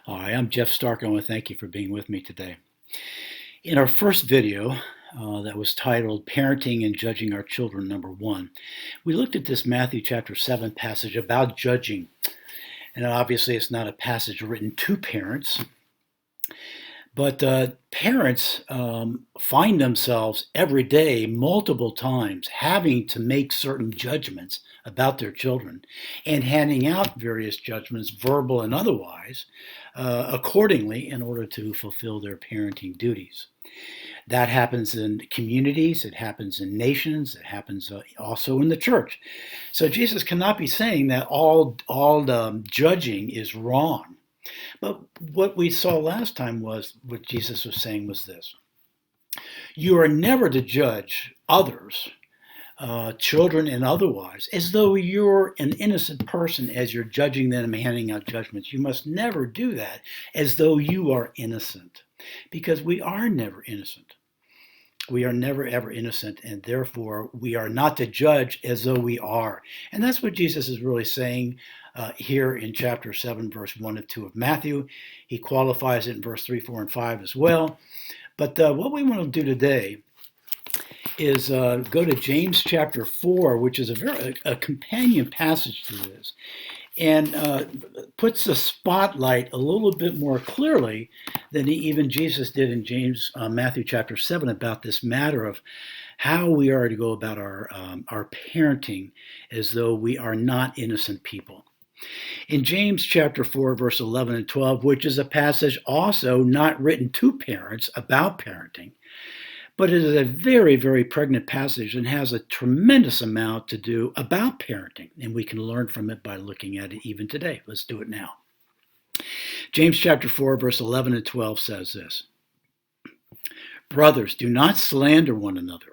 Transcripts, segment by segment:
Hi, I'm Jeff Stark. I want to thank you for being with me today. In our first video, that was titled Parenting and Judging Our Children, number 1, we looked at this Matthew chapter 7 passage about judging. And obviously, it's not a passage written to parents, but parents find themselves every day, multiple times, having to make certain judgments about their children and handing out various judgments, verbal and otherwise, accordingly in order to fulfill their parenting duties. That happens in communities, it happens in nations, it happens also in the church. So Jesus cannot be saying that all judging is wrong. But what we saw last time was what Jesus was saying was this: you are never to judge others, children and otherwise, as though you're an innocent person as you're judging them and handing out judgments. You must never do that as though you are innocent, because we are never innocent. We are never ever innocent, and therefore we are not to judge as though we are. And that's what Jesus is really saying here in chapter 7, verse 1 and 2 of Matthew. He qualifies it in verse 3, 4, and 5 as well. But what we want to do today is go to James chapter 4, which is a companion passage to this, and puts the spotlight a little bit more clearly than even Jesus did in Matthew chapter 7 about this matter of how we are to go about our parenting as though we are not innocent people. In James chapter 4, verse 11 and 12, which is a passage also not written to parents about parenting, but it is a very, very pregnant passage and has a tremendous amount to do about parenting, and we can learn from it by looking at it even today. Let's do it now. James chapter 4, verse 11 and 12 says this: Brothers, do not slander one another.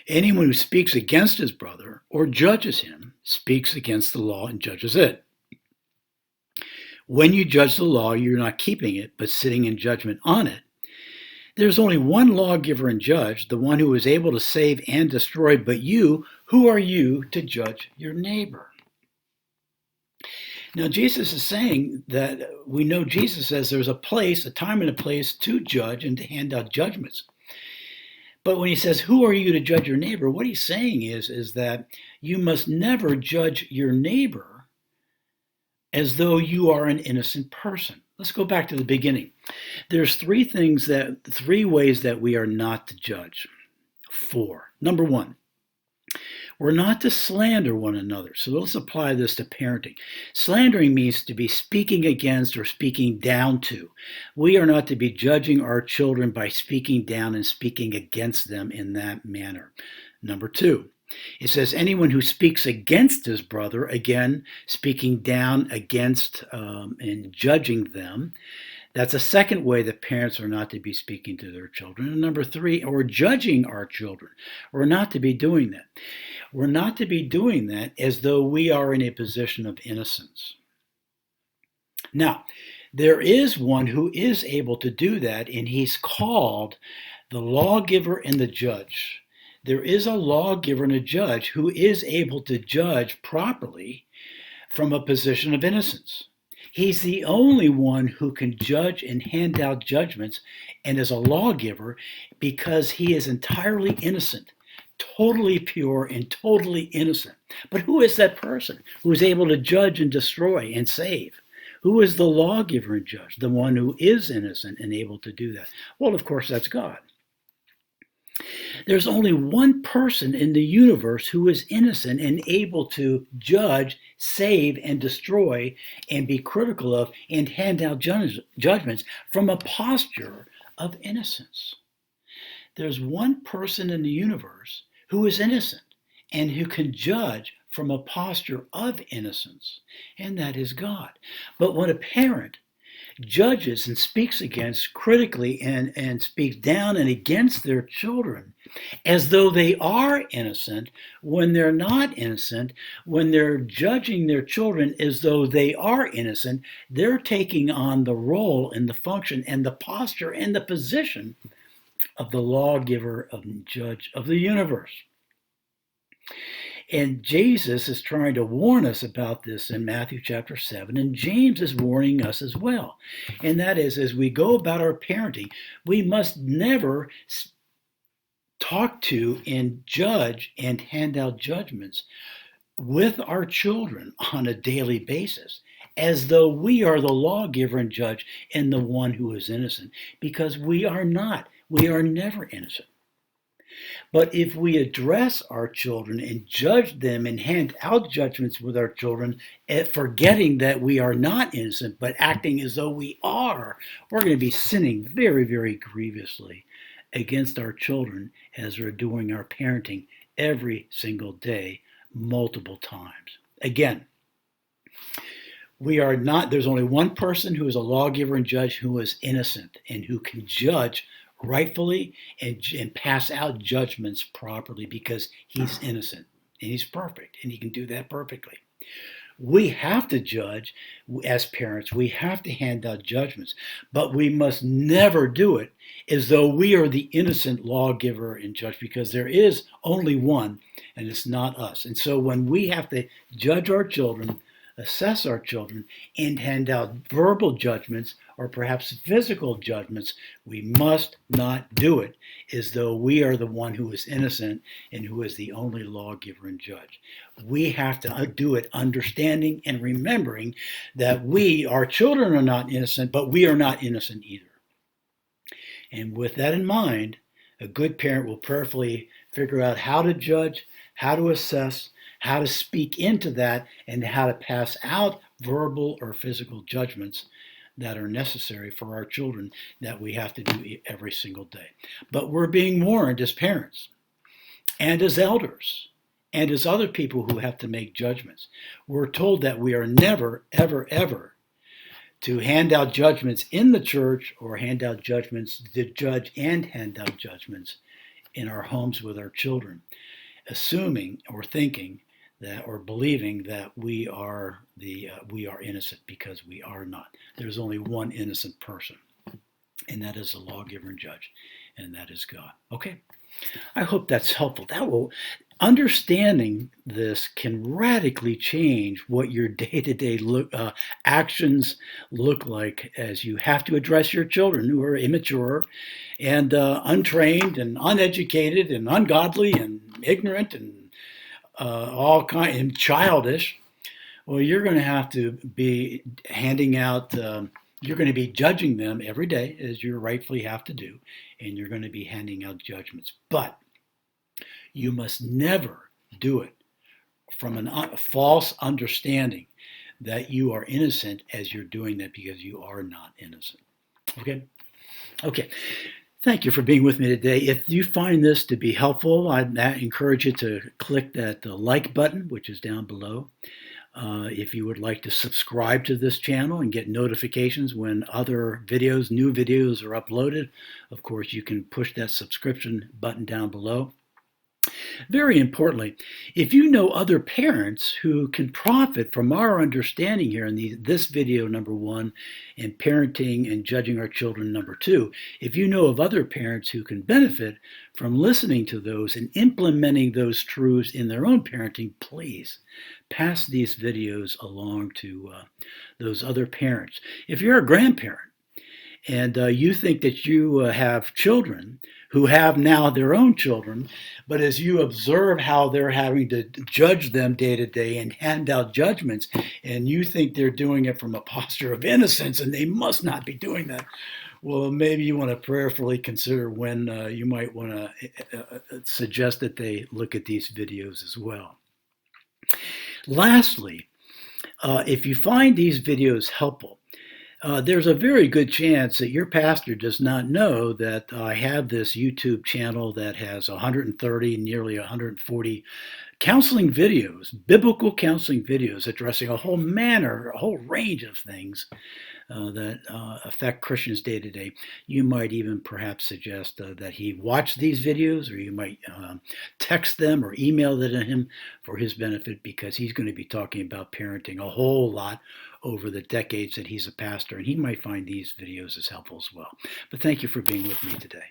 Anyone who speaks against his brother or judges him speaks against the law and judges it. When you judge the law, you're not keeping it, but sitting in judgment on it. There's only one lawgiver and judge, the one who is able to save and destroy, but you, who are you to judge your neighbor? Now, Jesus is saying that we know Jesus says there's a place, a time and a place to judge and to hand out judgments. But when he says, who are you to judge your neighbor? What he's saying is that you must never judge your neighbor as though you are an innocent person. Let's go back to the beginning. There's three ways that we are not to judge. 4. Number 1, we're not to slander one another. So let's apply this to parenting. Slandering means to be speaking against or speaking down to. We are not to be judging our children by speaking down and speaking against them in that manner. Number 2, it says anyone who speaks against his brother, again, speaking down against and judging them. That's a second way that parents are not to be speaking to their children. And number 3, or judging our children. We're not to be doing that. We're not to be doing that as though we are in a position of innocence. Now, there is one who is able to do that, and he's called the lawgiver and the judge. There is a lawgiver and a judge who is able to judge properly from a position of innocence. He's the only one who can judge and hand out judgments and is a lawgiver because he is entirely innocent, totally pure and totally innocent. But who is that person who is able to judge and destroy and save? Who is the lawgiver and judge? The one who is innocent and able to do that. Well, of course, that's God. There's only one person in the universe who is innocent and able to judge, save, and destroy, and be critical of, and hand out judgments from a posture of innocence. There's one person in the universe who is innocent and who can judge from a posture of innocence, and that is God. But when a parent judges and speaks against critically and speaks down and against their children as though they are innocent when they're not innocent, when they're judging their children as though they are innocent, they're taking on the role and the function and the posture and the position of the lawgiver and judge of the universe. And Jesus is trying to warn us about this in Matthew chapter 7, and James is warning us as well. And that is, as we go about our parenting, we must never talk to and judge and hand out judgments with our children on a daily basis, as though we are the lawgiver and judge and the one who is innocent, because we are not. We are never innocent. But if we address our children and judge them and hand out judgments with our children, forgetting that we are not innocent, but acting as though we are, we're going to be sinning very, very grievously against our children as we're doing our parenting every single day, multiple times. Again, we are not, there's only one person who is a lawgiver and judge who is innocent and who can judge rightfully and pass out judgments properly, because he's innocent and he's perfect and he can do that perfectly. We have to judge as parents. We have to hand out judgments, but we must never do it as though we are the innocent lawgiver and judge, because there is only one, and it's not us. And so when we have to judge our children, assess our children, and hand out verbal judgments or perhaps physical judgments, we must not do it as though we are the one who is innocent and who is the only lawgiver and judge. We have to do it understanding and remembering that our children are not innocent, but we are not innocent either. And with that in mind, a good parent will prayerfully figure out how to judge, how to assess, how to speak into that, and how to pass out verbal or physical judgments that are necessary for our children that we have to do every single day. But we're being warned as parents and as elders and as other people who have to make judgments. We're told that we are never, ever, ever to hand out judgments in the church or hand out judgments to judge and hand out judgments in our homes with our children, assuming or thinking that, or believing that we are innocent, because we are not. There's only one innocent person, and that is the lawgiver and judge, and that is God. Okay, I hope that's helpful. Understanding this can radically change what your day-to-day actions look like, as you have to address your children who are immature and untrained and uneducated and ungodly and ignorant and and childish. Well, you're going to have to be handing out, you're going to be judging them every day, as you rightfully have to do, and you're going to be handing out judgments. But you must never do it from a false understanding that you are innocent as you're doing that, because you are not innocent. Okay? Okay. Thank you for being with me today. If you find this to be helpful, I encourage you to click that like button, which is down below. If you would like to subscribe to this channel and get notifications when other videos, new videos are uploaded, of course, you can push that subscription button down below. Very importantly, if you know other parents who can profit from our understanding here in this video number 1, and parenting and judging our children number 2, if you know of other parents who can benefit from listening to those and implementing those truths in their own parenting, please pass these videos along to those other parents. If you're a grandparent and you think that you have children who have now their own children, but as you observe how they're having to judge them day to day and hand out judgments, and you think they're doing it from a posture of innocence and they must not be doing that, well, maybe you want to prayerfully consider when you might want to suggest that they look at these videos as well. Lastly, if you find these videos helpful, there's a very good chance that your pastor does not know that I have this YouTube channel that has 130, nearly 140 counseling videos, biblical counseling videos addressing a whole range of things that affect Christians day to day. You might even perhaps suggest that he watch these videos, or you might text them or email them to him for his benefit, because he's going to be talking about parenting a whole lot over the decades that he's a pastor, and he might find these videos as helpful as well. But thank you for being with me today.